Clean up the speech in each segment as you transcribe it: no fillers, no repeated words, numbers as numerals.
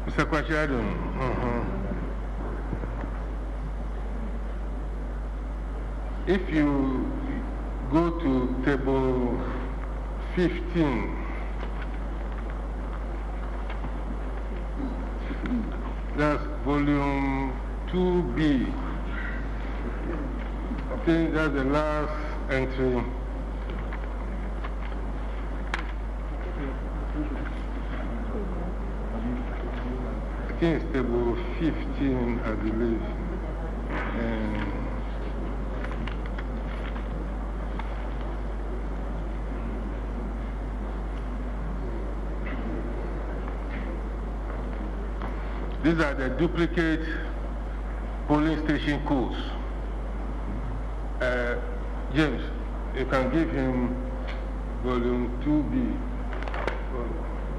Mr. Quarshie Idan. If you go to table 15, that's volume 2B. I think that's the last entry. I think it's table 15, I believe. And these are the duplicate polling station codes. James, you can give him volume 2B.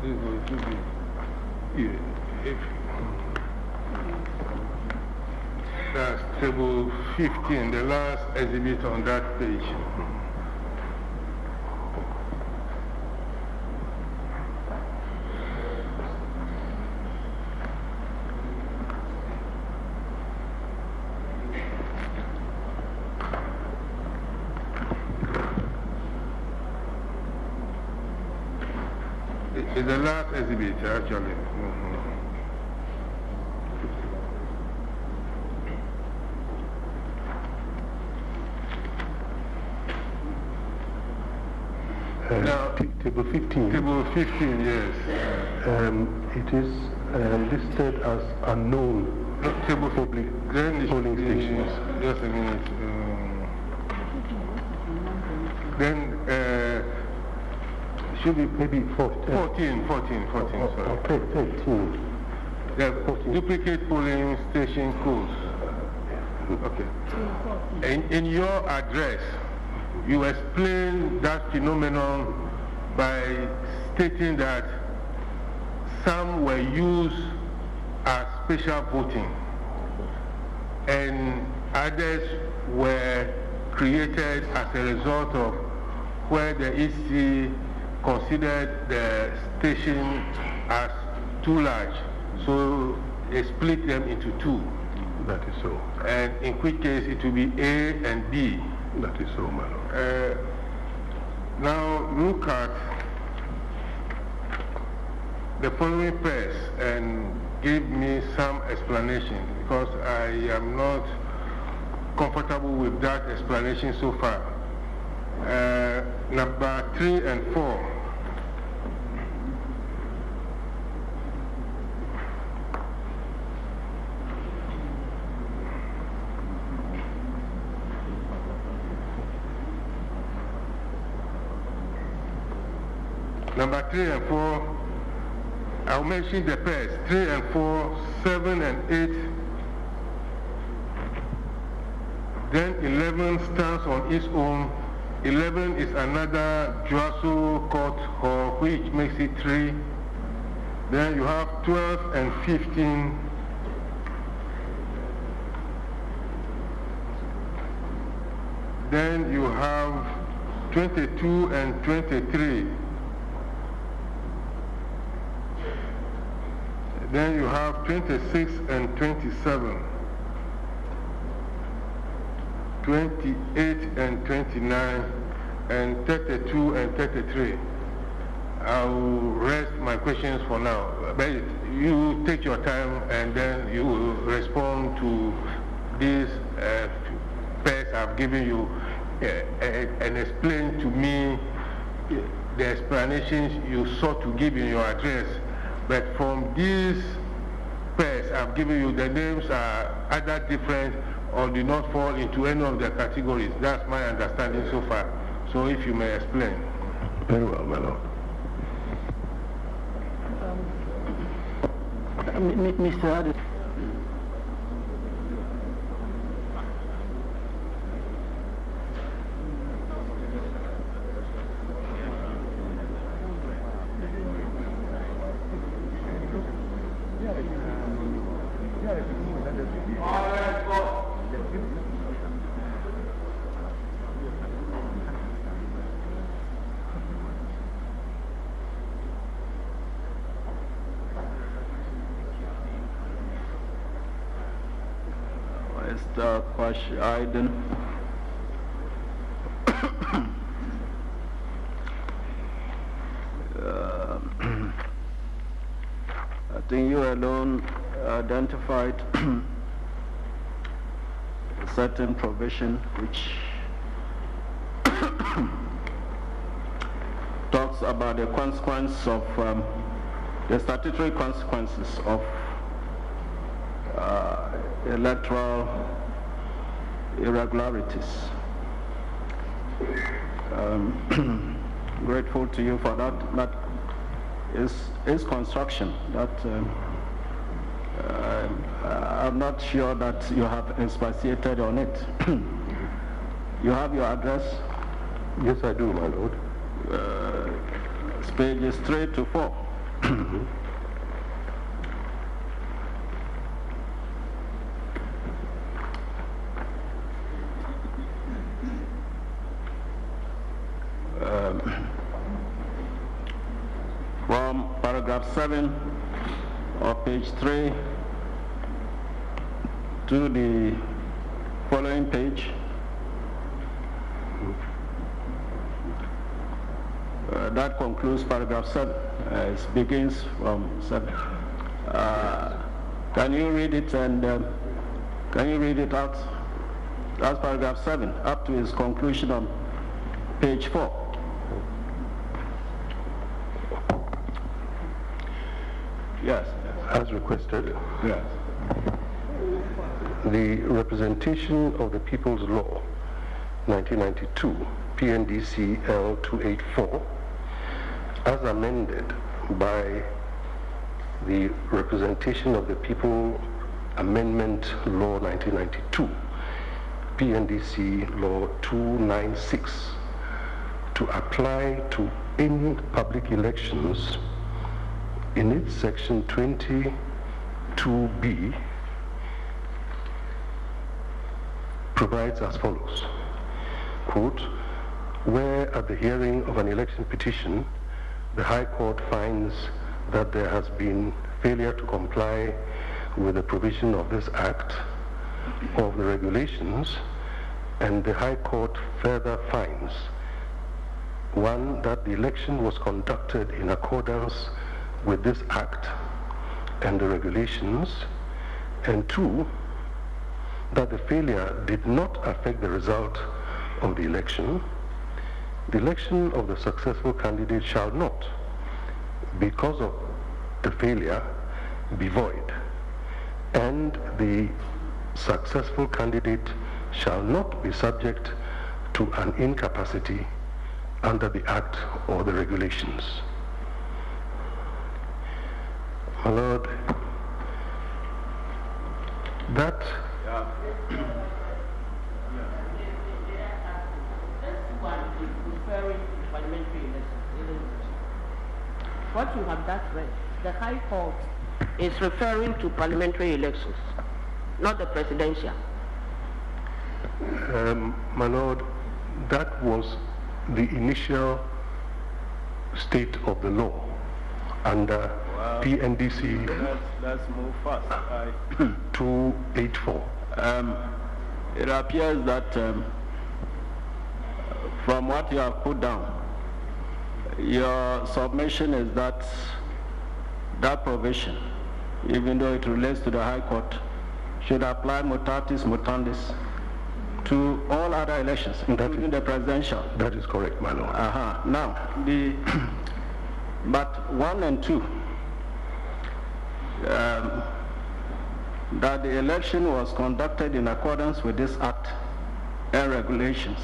This is volume 2B. That's table 15, the last exhibit on that page. It's the last exhibit, actually. Now, table 15. Table 15, yes. It is listed as unknown. No, table public. Then polling stations. Just a minute. Then should be maybe 14, sorry. Okay, 13. The duplicate polling station codes. Okay. In your address, you explain that phenomenon by stating that some were used as special voting and others were created as a result of where the EC considered the station as too large, so they split them into two. That is so. And in which case it will be A and B. That is so, my lord. Now look at the following pairs and give me some explanation, because I am not comfortable with that explanation so far. Number 3 and 4. Number 3 and 4, I'll mention the pairs, 3 and 4, 7 and 8. Then 11 stands on its own. 11 is another Joasso court hall, which makes it 3. Then you have 12 and 15. Then you have 22 and 23. Then you have 26 and 27, 28 and 29, and 32 and 33. I'll rest my questions for now, but you take your time and then you will respond to these pairs I've given you and explain to me the explanations you sought to give in your address. But from these pairs I've given you, the names are either different or do not fall into any of the categories. That's my understanding so far. So if you may explain. Very well, my lord. Mr. Addis. Mr. Quarshie Idan. I think you alone identified a certain provision which talks about the consequence of the statutory consequences of electoral irregularities. Grateful to you for that. But is construction that I'm not sure that you have expatiated on it. You have your address? Yes, I do, my lord. It's pages 3 to 4. From paragraph 7 of page 3 to the following page, that concludes paragraph 7. It begins from 7. Can you read it and can you read it out? That's paragraph 7 up to its conclusion on page 4. Yes. As requested. Yes. The Representation of the People's Law, 1992, PNDC L284, as amended by the Representation of the People Amendment Law 1992, PNDC Law 296, to apply to any public elections in its section 22B, provides as follows, quote, where at the hearing of an election petition, the High Court finds that there has been failure to comply with the provision of this Act of the regulations, and the High Court further finds, 1, that the election was conducted in accordance with this Act and the regulations, and 2, that the failure did not affect the result of the election of the successful candidate shall not, because of the failure, be void, and the successful candidate shall not be subject to an incapacity under the Act or the regulations. My Lord, that what you have just read, the High Court is referring to parliamentary elections, not the presidential. my Lord, that was the initial state of the law under PNDC. Let's move fast. 284. It appears that from what you have put down, your submission is that that provision, even though it relates to the High Court, should apply mutatis mutandis to all other elections, including the presidential. That is correct, my Lord. Now, but 1 and 2, that the election was conducted in accordance with this Act and regulations.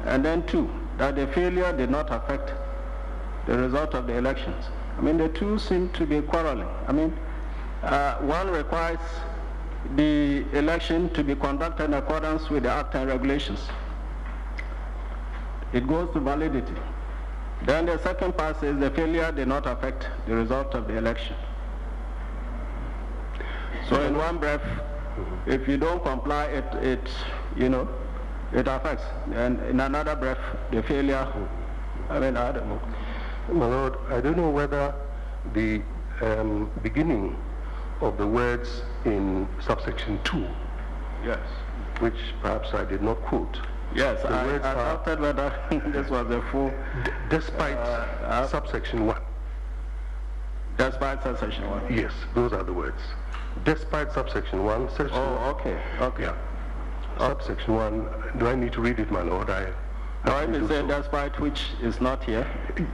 And then 2, that the failure did not affect the result of the elections. I mean, the two seem to be quarreling. I mean, 1 requires the election to be conducted in accordance with the Act and regulations. It goes to validity. Then the second part says the failure did not affect the result of the election. So in one breath, if you don't comply, it affects. And in another breath, the failure, I mean, I don't know. My Lord, I don't know whether the beginning of the words in subsection 2 Yes. which perhaps I did not quote. Yes, The words I are, doubted whether this was a full... despite subsection 1. Despite subsection 1? Yes, those are the words. Despite subsection 1, section... Oh, okay, okay. Yeah. Subsection 1, do I need to read it, my lord? I if you say despite, which is not here,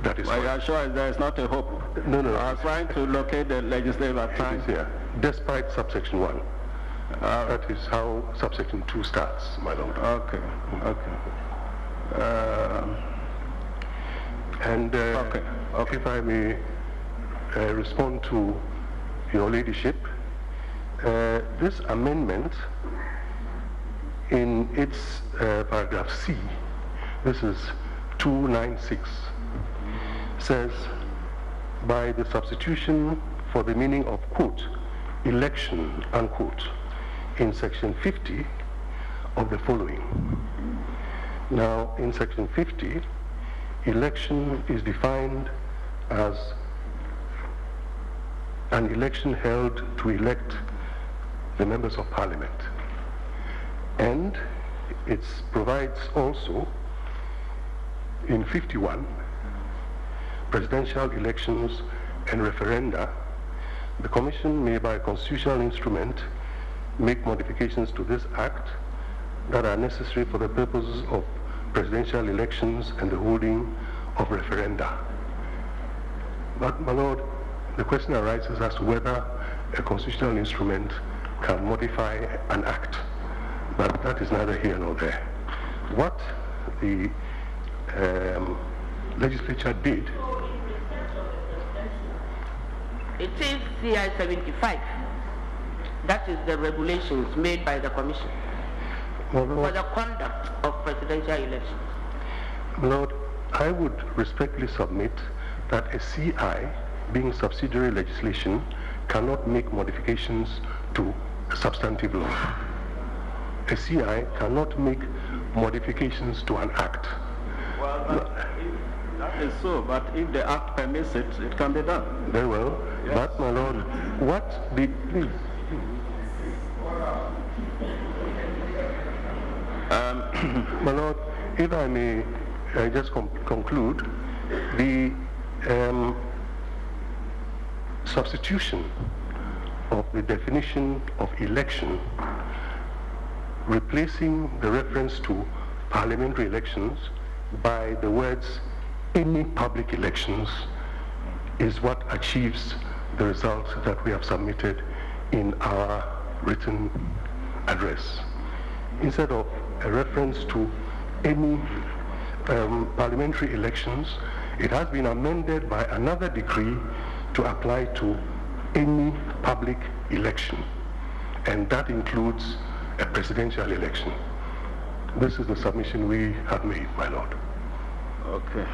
that is well, you are sure there is not a hope? No. I was trying to locate the legislative at It times. is here. Despite subsection 1. That is how subsection 2 starts, my lord. Okay, okay. If I may respond to your ladyship, this amendment in its paragraph C, this is 296, says by the substitution for the meaning of quote election unquote in section 50 of the following. Now in section 50, election is defined as an election held to elect the members of parliament, and it provides also in 51 presidential elections and referenda. The Commission may by constitutional instrument make modifications to this act that are necessary for the purposes of presidential elections and the holding of referenda. But my lord, the question arises as to whether a constitutional instrument can modify an act, but that is neither here nor there. What the legislature did... It is CI 75. That is the regulations made by the Commission for the conduct of presidential elections. Lord, I would respectfully submit that a CI, being subsidiary legislation, cannot make modifications to substantive law. A CI cannot make modifications to an act. Well, that is so, but if the act permits it, it can be done. Very well. Yes. But, my lord, what the... Please. My lord, if I may just conclude, the substitution of the definition of election, replacing the reference to parliamentary elections by the words any public elections, is what achieves the result that we have submitted in our written address. Instead of a reference to any parliamentary elections, it has been amended by another decree to apply to any public election, and that includes a presidential election. This is the submission we have made, my lord. Okay.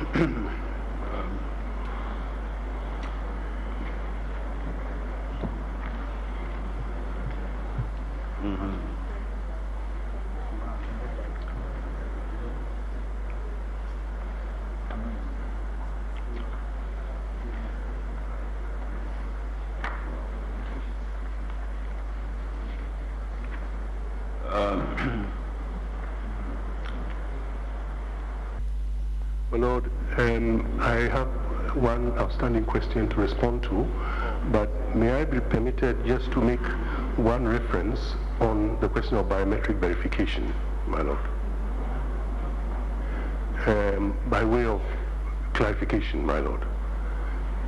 My lord, I have one outstanding question to respond to, but may I be permitted just to make one reference on the question of biometric verification, my lord, by way of clarification, my lord.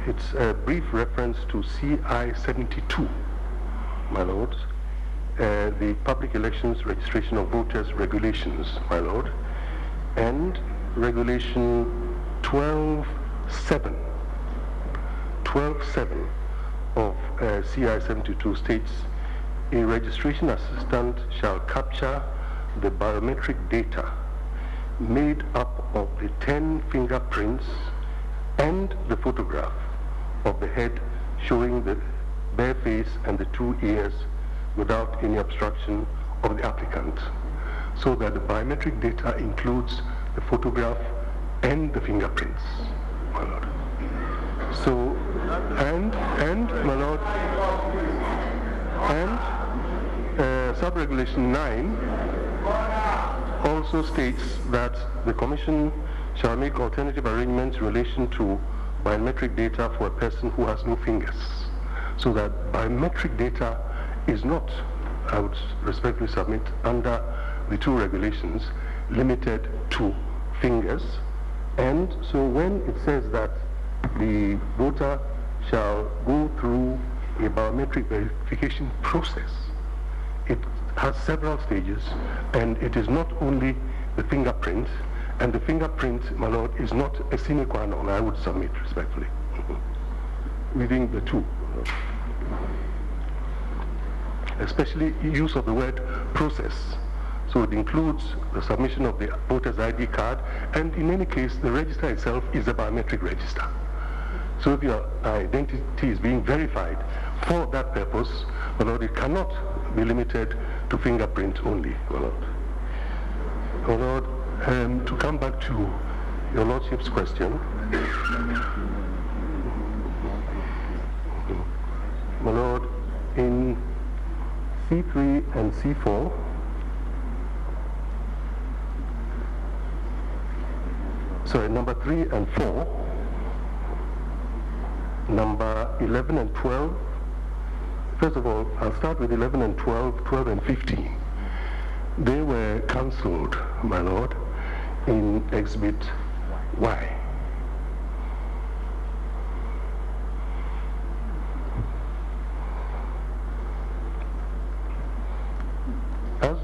It's a brief reference to CI 72, my lord, the Public Elections Registration of Voters Regulations, my lord, and Regulation 12.7 of CI 72 states, a registration assistant shall capture the biometric data made up of the 10 fingerprints and the photograph of the head showing the bare face and the 2 ears without any obstruction of the applicant, so that the biometric data includes the photograph and the fingerprints, my lord. So, and my lord, and Sub-regulation 9 also states that the Commission shall make alternative arrangements in relation to biometric data for a person who has no fingers. So that biometric data is not, I would respectfully submit, under the two regulations, limited to fingers. And so when it says that the voter shall go through a biometric verification process, it has several stages, and it is not only the fingerprint, and the fingerprint, my lord, is not a sine qua non, I would submit respectfully. Within the two. Especially use of the word process. So it includes the submission of the voter's ID card, and in any case, the register itself is a biometric register. So if your identity is being verified for that purpose, my lord, it cannot be limited to fingerprint only, my lord. My lord, to come back to your lordship's question, my lord, in C3 and C4, sorry, number 3 and 4, number 11 and 12. First of all, I'll start with 11 and 12, 12 and 15. They were cancelled, my lord, in Exhibit Y. As,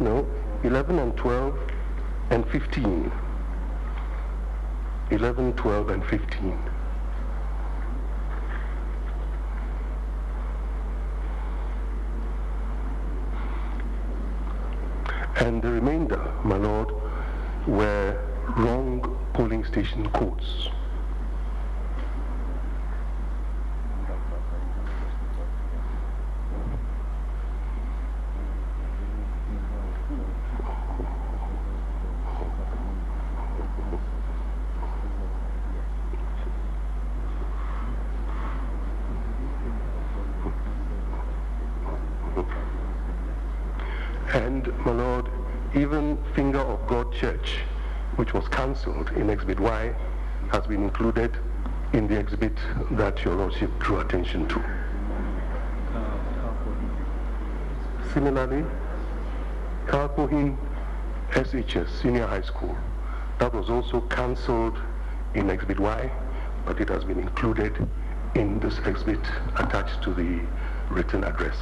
no, 11 and 12 and 15. 11, 12 and 15. And the remainder, my lord, were wrong polling station codes. And, my lord, even Finger of God Church, which was cancelled in Exhibit Y, has been included in the exhibit that your lordship drew attention to. Similarly, Kalpohin SHS, Senior High School, that was also cancelled in Exhibit Y, but it has been included in this exhibit attached to the written address.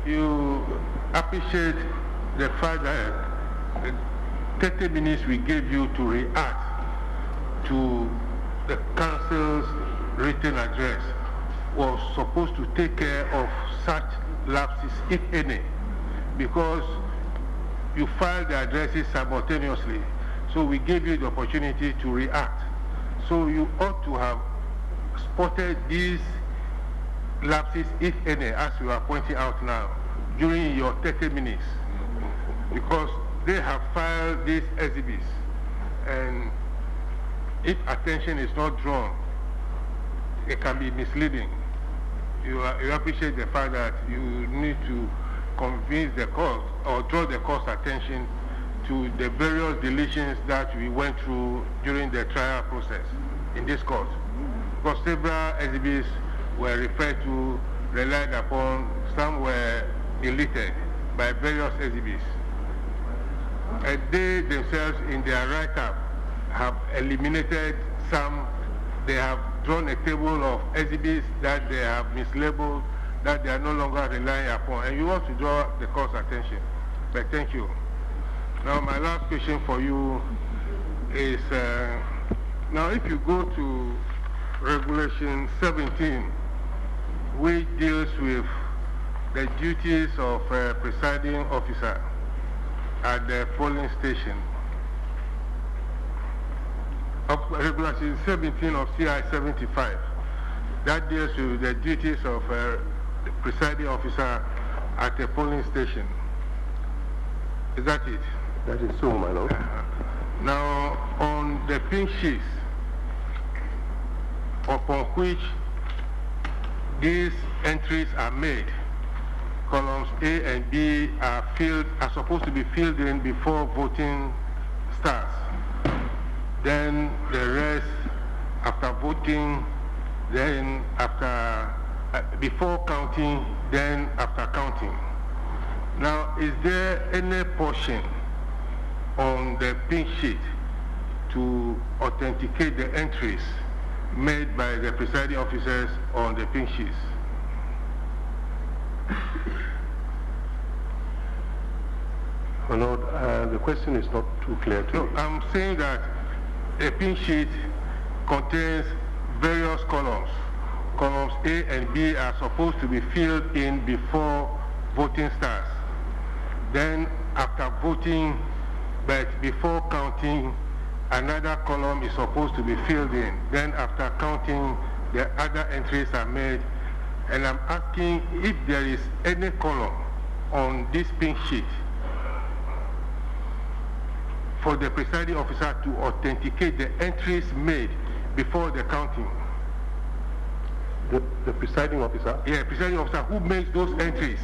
You appreciate the fact that the 30 minutes we gave you to react to the council's written address was supposed to take care of such lapses, if any, because you filed the addresses simultaneously. So we gave you the opportunity to react. So you ought to have spotted these lapses, if any, as you are pointing out now, during your 30 minutes, because they have filed these exhibits, and if attention is not drawn, it can be misleading. You appreciate the fact that you need to convince the court or draw the court's attention to the various deletions that we went through during the trial process in this court, because several exhibits were referred to, relied upon, some were deleted by various exhibits. And they themselves in their write-up have eliminated some. They have drawn a table of exhibits that they have mislabeled, that they are no longer relying upon. And you want to draw the court's attention. But thank you. Now my last question for you is, now if you go to Regulation 17, which deals with the duties of a presiding officer at the polling station. Regulation 17 of CI 75, that deals with the duties of a presiding officer at a polling station. Is that it? That is so, my lord. Now, on the pink sheets, upon which these entries are made. Columns A and B are supposed to be filled in before voting starts. Then the rest after voting, then after before counting, then after counting. Now, is there any portion on the pink sheet to authenticate the entries made by the presiding officers on the pink sheets? My Lord, the question is not too clear to me. I'm saying that a pink sheet contains various columns. Columns A and B are supposed to be filled in before voting starts. Then after voting, but before counting, another column is supposed to be filled in. Then after counting, the other entries are made. And I'm asking if there is any column on this pink sheet for the presiding officer to authenticate the entries made before the counting. The presiding officer? Yeah, presiding officer who makes those entries.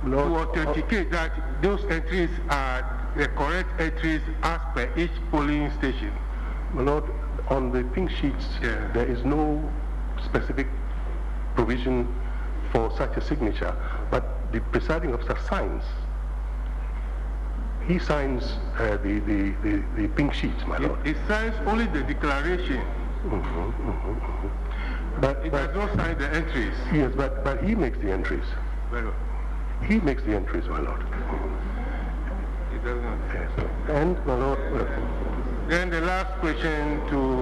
Lord, to authenticate that those entries are the correct entries as per each polling station. My Lord, on the pink sheets, there is no specific provision for such a signature, but the presiding officer signs. He signs the pink sheets, my Lord. He signs only the declaration. But he does not sign the entries. Yes, but he makes the entries. Very well. He makes the entries, my Lord. He does not. Yes. And, my Lord... Then the last question to